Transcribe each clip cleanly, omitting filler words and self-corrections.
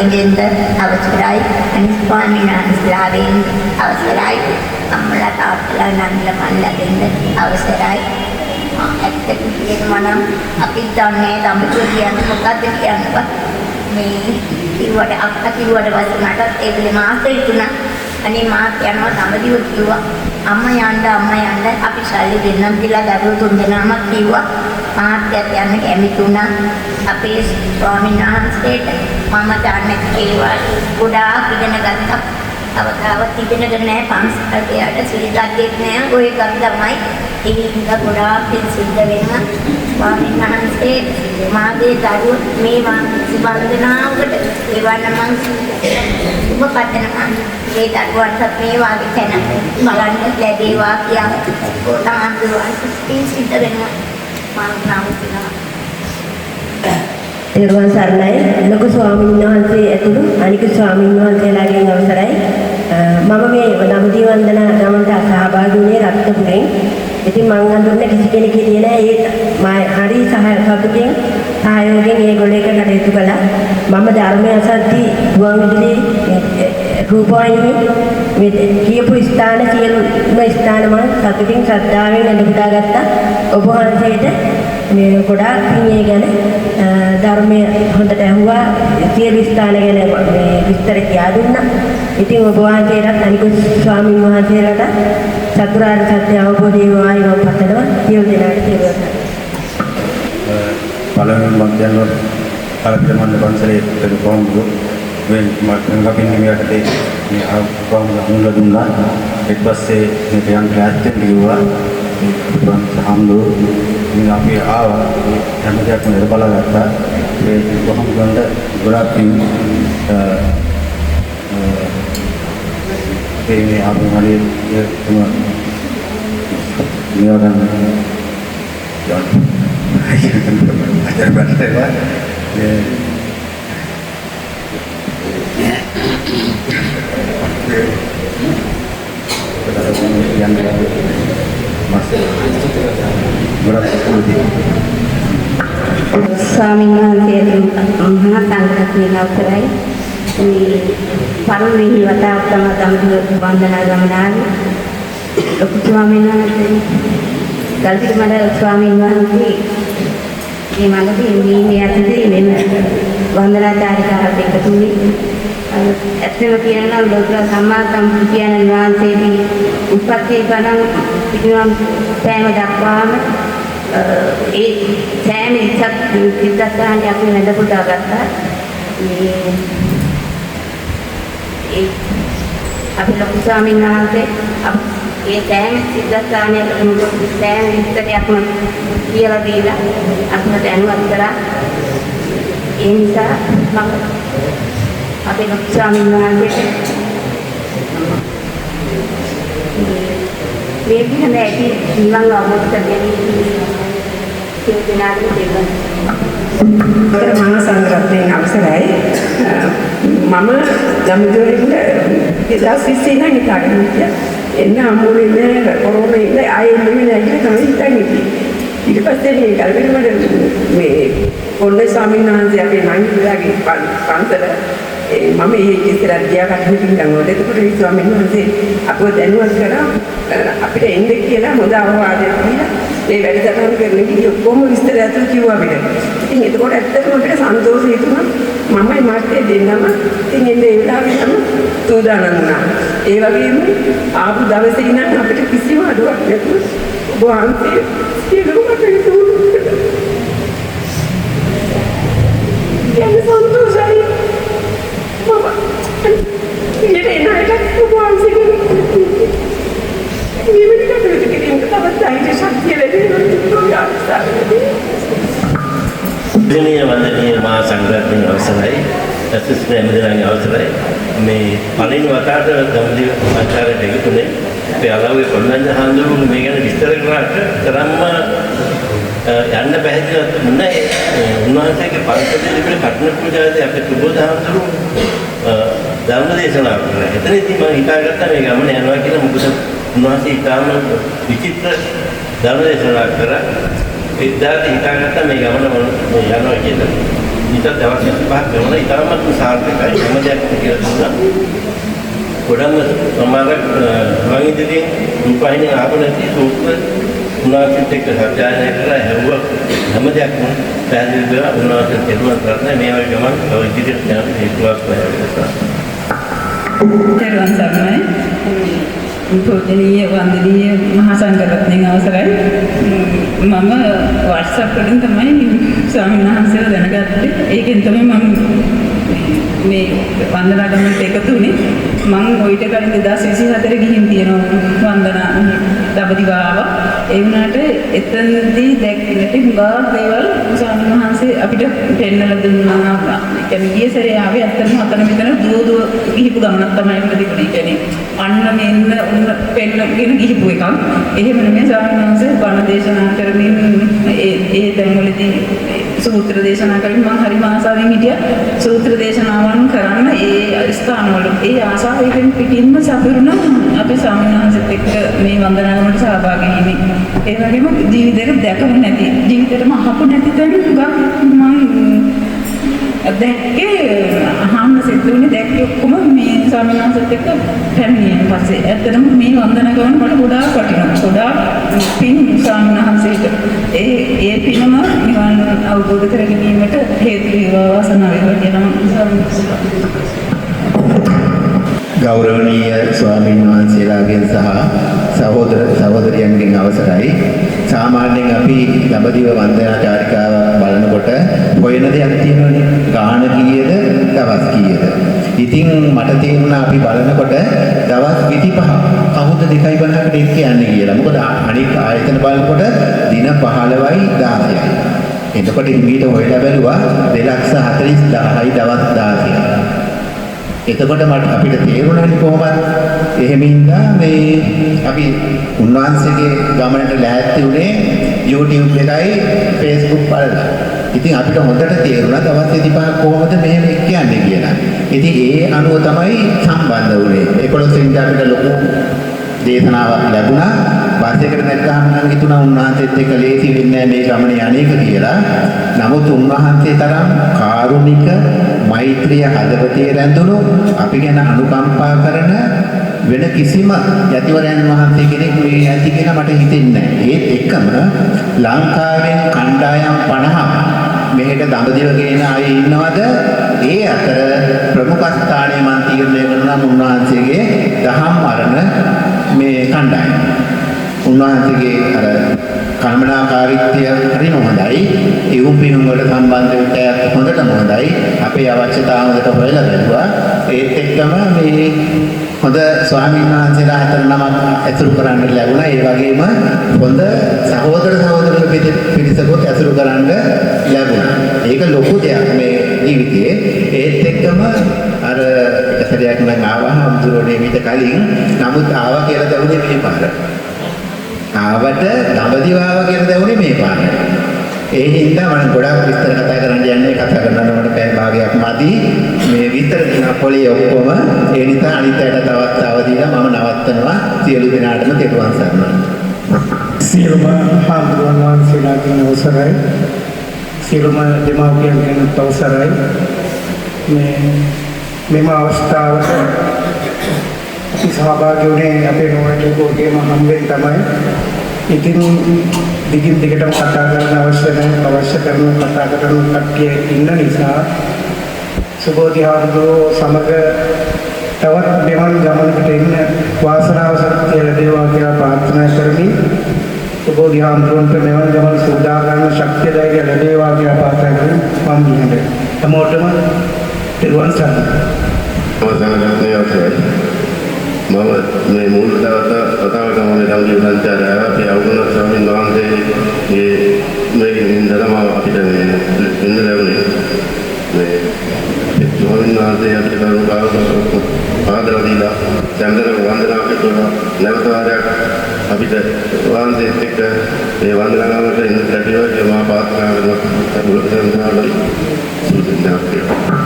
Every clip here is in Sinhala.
දෙන්න අවසරයි අනිත් ස්වාමීන් වහන්සේලාගෙන් අවසරයි අම්මලා තාත්තලා නංගිලා මල්ලා දෙන්න අවසරයි ඇත්තටම කියනවා නම් අපි දන්නේ දඹදිව කියන්නේ මොකක්ද කියන්නවත් මේ කිව්වට අක්කා කිව්වට පස්සේ මටත් ඒ වෙලේ මාසෙ තුනක් අනේ මාත් යනවා දඹදිව කිව්වා අම්මා යන්න අපි ශල්ලි දෙන්නම් කියලා දරුවෝ තුන්දෙනාම කිව්වා මාත්‍යත් යන්න කැමති වුණා අපේ ස්වාමීන් වහන්සේට මම දන්නේ ඒවා ගොඩාක් ඉගෙන ගත්තා අවතාවක් තිබෙනක නෑ පන්සලට යට සිල්ගත්තෙත් නෑ ඔය එකක් තමයි ඒ හින්දා ගොඩාක් සිද්ධ වෙනවා ස්වාමීන් වහන්සේ මාගේ දරුවෝ මේ වන්දනාවකට එවන්න මං සුබ පතනවා මේ දරුවන්ට මේ වාගේ තැන බලන්න ලැබේවා කියලා තමයි සිද්ධ වෙනවා මම නාමතිනවා නිර්වාණ සරණයි ලොකු ස්වාමීන් වහන්සේ ඇතුළු අනික ස්වාමීන් වහන්සේලාගෙන් අවසරයි මම මේ දඹදිව වන්දනා ගමනට සහභාගී වුණේ රත්නපුරෙන් ඉතින් මම අඳුරන කිසි කෙනෙක් හිටියේ නෑ ඒ හරි සහයෝගයෙන් ඒගොල්ලෝ එක කටයුතු කළා මම ධර්මය අසද්දී ගුවන් විදුලි රූපවාහිනියේ කියපු ස්ථාන සියලුම ස්ථාන මම සතුටින් ශ්‍රද්ධාවෙන් අඳුරා ගත්තා ඔබ වහන්සේට මේ ගොඩාක් මේ ගැන ධර්මයේ හොඳට ඇහුවා සියලු ස්ථාන ගැන මේ විස්තර කියා දුන්නා. ඉතින් ඔබ වහන්සේලාට අනිකුත් ස්වාමීන් වහන්සේලාට චතුරාර්ය සත්‍ය අවබෝධ වේවායි මම පතනවා. සියලු දෙනාට තෙරුවන් පළවෙනි මධ්‍යම කාර්යක්‍රමන පන්සලේ කොහොමද වෙන මතකකින් මෙයාට මේ කොහොමද හඳුන්වලා දුන්නා. ඊට පස්සේ මේ ප්‍රයන් ක්ලාස්ෙන් ගිහුවා. පුරන් සම්දු ඉතින් අපි ආවා හැම දෙයක්ම නේද බලගත්තා මේ කොහොමද ගොඩක් මේ අපි හරි තම නියෝගන අතර බටේවා ස්වාමීන් වහන්සේගෙන් මහා සංඝරත්නයේ අවසරයි මේ පළවෙනි වතාවට තමයි දඹදිව වන්දනා ගමන ආවේ ලොකු ස්වාමීන් වහන්සේ ගල්කිරිමල ස්වාමීන් වහන්සේ මේ මඟදී මේ යටතේ මෙන්න වන්දනාචාරිකාවට එකතු වුණේ ඇත්තම කියනවා ලෝක සම්මා සම්බුද්ධයන් වහන්සේගේ උපත්යේ පණ පිටුම් සෑම දක්වාම ඒ සෑම සිද්ධාන්තයක් අපි නේද පුදාගත්තා ඒ අපි ලොකු ස්වාමීන් වහන්සේ ඒ සෑම සිද්ධාන්තයකම සෑම විස්තරයක්ම කියලා දීලා අපිට දැනුවත් කරා ඒ නිසා මම අපේ ලොකු ස්වාමීන් වහන්සේට මේ විදිහට ඇති නිවන් අවබෝධ කරගන්න සියලු දෙනාටම දෙන්න. මහා සංඝරත්නයේ අවසරයි මම දඹදිවයින් 2020 ඉඳන් හිතාගෙන හිටියා එන්න අමුනේ කොරෝනා ඉඳන් ආයෙ නෙමෙයි නැහැ තමයි හිතන්නේ. ඊට පස්සේ මේ ගල්කිරිමල මේ පොණ්ඩේ ස්වාමීන් වහන්සේ අපේ නංගිලාගේ පන්සල මම ඒ ඉස්සර අධ්‍යාපනයෙන් ගිහින් එතකොට ඒ ස්වාමීන් වහන්සේ අපව දැනුවත් කරා අපිට එන්නේ කියලා හොඳ අවවාදයක් දීලා මේ වැඩසටහන කරන විදිහ ඔක්කොම විස්තර ඇතුළු කිව්වා අපිට. ඉතින් එතකොට ඇත්තටම අපිට සන්තෝෂ හිතුණා. මමයි මාත්‍යේ දෙන්නම ඉතින් එන්නේ ඒ වෙලාවේ තමයි සූදානම් වුණා. ඒ වගේම ආපු දවසේ ඉඳන් අපිට කිසිම අඩුවක් නැතුව ඔබ වහන්සේ සියලුම කටයුතු යන්නේ සන්තෝෂයි. Jadi nak buang sikit. Ini mereka tu kita dapat tahu sakit lagi. Dunia wandania mah sangat අවසරයි. ඇසස්නේ මදරගේ අවසරයි. මේ පළවෙනි වතාවට දඹදිව ආචාර්යයට එකතුනේ. අපේ අලව්වේ පොළොන්නි හඳුරු මේ ගැන විස්තර කරාට තරම්ම යන්න පැහැදිලිවත් නැහැ. උන්වහන්සේගේ පරිසරයේ තිබෙන කටන පූජාවේ අපේ සුබෝධාන්තරු ධර්ම දේශනා කරා. එතනදී මම හිතාගත්තා මේ ගමන යනවා කියලා. මොකද උන්වහන්සේ ඊටාම විචිත්‍ර ධර්ම දේශනා කරා. ඒදාට හිතාගත්තා මේ ගමන යනවා කියලා. ඊට දවස් 25ක් වෙනවා ඉතාමත් සාර්ථකයි හැම දෙයක්ම කියලා දුන්නා. ගොඩම සමහරක් මම ඉදිරියෙන් රූපහිනේ ආපු නැති සූත්‍ර උනාසිට එක්ක සත්‍යයන කරලා හැවුවා හැම දෙයක්ම පැහැදිලි කරලා උනාසිට කෙරුවා කරන්නේ මේ වගේ ගමන් ඉදිරියට යන හේතුවක් වෙනවා. තෙරුවන් සරණයි. පූජනීය වන්දනීය මහා සංඝරත්නයන් අවසරයි. මම WhatsApp වලින් තමයි ස්වාමීන් වහන්සේව දැනගත්තේ. ඒකෙන් තමයි මම මේ වන්දනා ගමනට එකතු වුණේ. මම ඔයිට කලින් 2024 ගිහින් තියෙනවා වන්දනා දඹදිවාව. ඒ වුණාට එතනදී දැක්කේ හුඟා දේවල් ස්වාමීන් වහන්සේ අපිට පෙන්නලා දුන්නා. ඒ කියන්නේ ගිය සැරේ ආවේ අත්තම අතන මෙතන දුව ගිහිපු ගමනක් තමයි අපිට තිබුණේ. ඒ කියන්නේ අන්න මෙන්න පෙන්නගෙන ගිහිපු එකක්. එහෙම නෙමෙයි ස්වාමීන් වහන්සේ බණ දේශනා කරමින් ඒ තැන්වලදී සූත්‍ර දේශනා කරමින් මම හරිම ආසාවෙන් හිටියා. සූත්‍ර දේශනාවන් කරන්න ඒ ස්ථානවල ඒ ආසාවෙන් පිටින්ම සතුරුන අපි ස්වාමීන් වහන්සේත් එක්ක මේ වන්දනාවකට සහභාගී වෙන්නේ. ඒ වගේම ජීවිතේට දැකපු නැති ජීවිතේටම අහපු නැති තැන් ගොඩක් මම දැක්කේ අහන්න සිද්ධුනේ දැක්කේ ඔක්කොම මේ ස්වාමීන් වහන්සේත් එක්ක පැමිණියන් පස්සේ ඇත්තටම මේ වන්දනා කරන මට ගොඩාක් වටිනවා. ගොඩාක් පින් ස්වාමීන් වහන්සේට ඒ පිනම නිවන් අවබෝධ කර ගැනීමට හේතු වේවා වාසනාව වේවා කියලා මම ගෞරවනීය ස්වාමීන් වහන්සේලාගෙන් සහ සහෝදර සහෝදරියන්ගෙන් අවසරයි. සාමාන්‍යයෙන් අපි දඹදිව වන්දනා චාරිකාවක් බලනකොට හොයන දෙයක් තියෙනවනේ. ගාන කීයද, දවස් කීයද. ඉතින් මට තේරුණා අපි බලනකොට දවස් 25 කවුද 2:50කට කියන්නේ කියලා. මොකද අනික් ආයතන බලනකොට දින 15යි 16යි. එතකොට ඉංග්‍රීසි හොයලා බැලුවා 2,40,000යි දවස් 16යි. එතකොට මට අපිට තේරුණානේ කොහොමද එහෙමින්දා මේ අපි උන්වහන්සේගේ ගමනට ලෑස්ති වුණේ YouTube එකයි Facebook බලලා. ඉතින් අපිට හොඳට තේරුණා දවස් 25 කොහොමද මෙහෙම කියන්නේ කියලා. ඉතින් ඒ අනුව තමයි සම්බන්ධ වුණේ. 11 වෙනිදා අපිට ලොකු දේශනාවක් ලැබුණා. වාසියකට දැක්කහම නම් හිතුණා උන්වහන්සේත් එක්ක ලේසි වෙන්නේ මේ ගමනේ අනේක කියලා. නමුත් උන්වහන්සේ තරම් කාරුණික මෛත්‍රිය හදවතේ රැඳුණු අපි ගැන අනුකම්පා කරන වෙන කිසිම යතිවරයන් වහන්සේ කෙනෙක් මේ ඇති කියලා මට හිතෙන්නේ නැහැ. ඒත් එක්කම ලංකාවෙන් කණ්ඩායම් 50ක් මෙහෙට දඹදිව ගෙන අය ඉන්නවද? ඒ අතර ප්‍රමුඛ ස්ථානයේ මන් තීරණය කරනවා උන්වහන්සේගේ දහම් මරණ මේ කණ්ඩායම. උන්වහන්සේගේ අර කල්පනාකාරීත්වය හරිම හොඳයි. ඒ පිනුම් වල සම්බන්ධ වෙට හොඳටම හොඳයි. අපේ අවශ්‍යතාවකට හොයලා බැලුවා. ඒත් එක්කම මේ හොඳ ස්වාමීන් වහන්සේලා 4 නමක් ඇසුරු කරන්න ලැබුණා. ඒ වගේම හොඳ සහෝදර සහෝදරියෝ පිරිසකුත් ඇසුරු කරන්න ලැබුණා. ඒක ලොකු දෙයක් මේ ජීවිතයේ. ඒත් එක්කම අර එකසරයක් නම් ආවහම අමුතුරෝනේ මීට කලින් නමුත් ආවා කියලා දැනුනේ මේ පාර. ආවට දඹදිව ආවා කියලා දැනුනේ මේ පාර. ඒ හින්දා මම ගොඩාක් විස්තර කතා කරන්න යන්නේ කතා කරනකොට මට පැය භාගයක් මදි. මේ විස්තර දෙන පොලේ ඔක්කොම ඒ නිසා අනිත් අයට තවත් අවදීලා මම නවත්තනවා. සියලු දෙනාටම තෙරුවන් සරණයි. සියලුම හාමුදුරුවෝ වහන්සේලාගෙන් අවසරයි. සියලුම දෙමාපියන්ගෙන් අවසරයි. මෙම අවස්ථාවට සහභාගී වුණේ අපේ නෝනගේ කෝටියම හම්බෙන් තමයි. ඉතින් දිගින් දිගටම කතා කරන්න අවශ්‍ය කරන කතා කරන කට්ටිය ඉන්න නිසා සුබෝධි හාමුදුරුවෝ සමග තවත් මෙවන් ගමනකට එන්න වාසනාව ශක්තිය ලැබේවා කියලා ප්‍රාර්ථනා කරමින් සුබෝධි හාමුදුරුවන්ට මෙවන් ගමන සූදා ගන්න ශක්තිය ධෛර්යය ලැබේවා කියලා ප්‍රාර්ථනා කරමින් මම ඉන්නේ. හැමෝටම තෙරුවන් සරණයි. මම මේ මුල් දවසට මම දවසේ සංචාරය අපි අවුරුදු ස්වාමීන් වහන්සේගේ මේකෙන් ඉඳලාම අපිට මේ ඉන්න ලැබුණේ මේ ස්වාමීන් වහන්සේ අපිට කරුණු ආදර දීලා සම්දර වන්දනා කරලා නැවත වාරයක් අපිට වහන්සේත් එක්ක මේ වන්දනාවට ඉන්න ලැබිලා මා ප්‍රාර්ථනා කරනවා මුල් දවසට සුදුසුකම්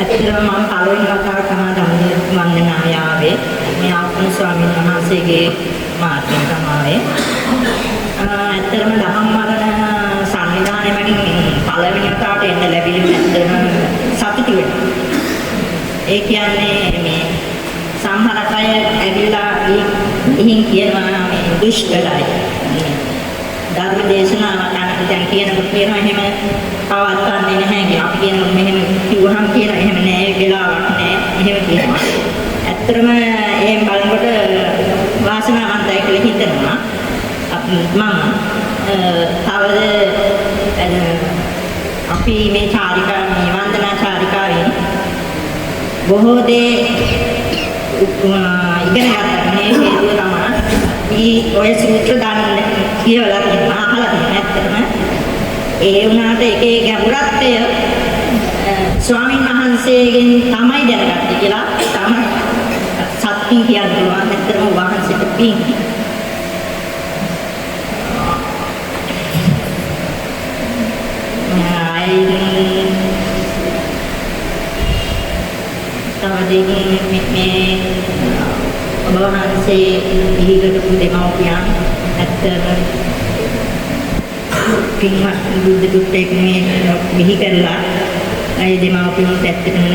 ඇත්තටම මම පළවෙනි වතාවට තමයි දඹදිව වන්දනාවේ ආවේ. මේ ආත්ම ස්වාමීන් වහන්සේගේ මාර්ගයෙන් තමයි. ඇත්තටම දහම් පළවෙනි වතාවට එන්න ලැබිලා සතුටු වෙනවා. ඒ කියන්නේ මේ සමහර අය ඇවිල්ලා ඉහින් කියනවා මේ දුෂ්කරයි. ධර්ම දේශනාවක් අහන්න දැන් කියනකොට කියනවා එහෙම පවත්වන්නේ නැහැ කියලා. අපි කියනකොට මෙහෙම කිව්වහම කියනවා එහෙම නෑ වෙලාවක් නෑ. එහෙම කියනවා. ඇත්තටම එහෙම බලනකොට වාසනාවන්තයි කියලා හිතනවා. අපි මේ චාරිකා මේ වන්දනා චාරිකාවෙන් බොහෝ දේ ඉගෙන ගත්තා. මේ හේතුව තමයි ඔය සූත්‍ර දාන්න කියවලා තියෙනවා අහලා තියෙනවා. ඇත්තටම ඒ වුණාට එකේ ගැඹුරත්වය ස්වාමීන් වහන්සේගෙන් තමයි දැනගත්තේ කියලා තමයි සත්‍යින් කියන්න පුළුවන්. ඇත්තටම වහන්සේට පිං මේ ඔබ වහන්සේ දීගට දෙමව්පියන් ඇත්තම පින්වත් බුද්ධ දුක්ටේක් මේ මිහි කරලා ඒ දෙමව්පියන්ට ඇත්තටම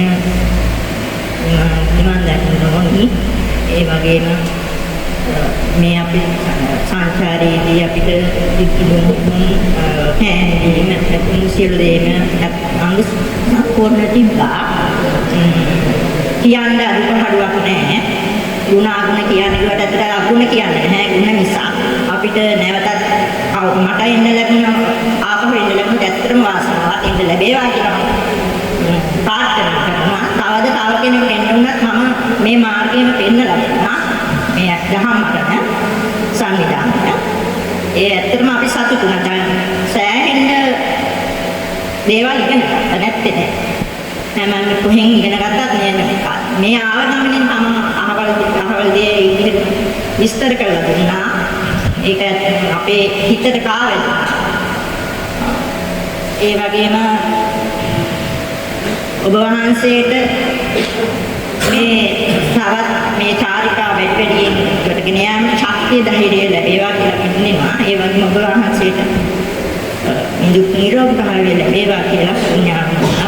නිවන් දකින්න ඕනි. ඒ වගේම මේ අපි සංසාරයේදී අපිට කෑදීම සියලු දේම අංග සම්පූර්ණ තිබ්බා. කියන්න අදුපහඩුවක් නැහැ. ගුණාගුණ කියන්නේ ඇත්තට අගුණ කියන්නේ නැහැ. ගුණ නිසා අපිට නැවතත් මට එන්න ලැබුණා ආපහු එන්න ලැබුණත් ඇත්තටම වාසනාවක් එන්න ලැබේවා කියලා ප්‍රාර්ථනා කරනවා. තවද තව කෙනෙක් එන්න උනත් මම මේ මාර්ගයම පෙන්නලා දෙනවා. මේ දහම් කරන සංවිධානය. ඒ ඇත්තටම අපි සතුටු නැතයි. සෑහෙන්න දේවල් ඉගෙන ගත්තා නැත්තේ නෑ. මම කොහෙන් ඉගෙන ගත්තත් මේ ආවගමනින් තම අහවල් දේ විස්තර කරලා දුන්නා. ඒක අපේ හිතට කාවෙනවා. ඒ වගේම ඔබ වහන්සේට මේ තවත් මේ චාරිකා වැඩියෙන් කරගෙන යාම ශක්තිය ධෛර්යය ලැබේවා කියලා පිළිගන්නවා. ඒ වගේම ඔබ වහන්සේට නිරෝගී භාවය ලැබේවා කියලා පුණ්‍යානුමෝදනා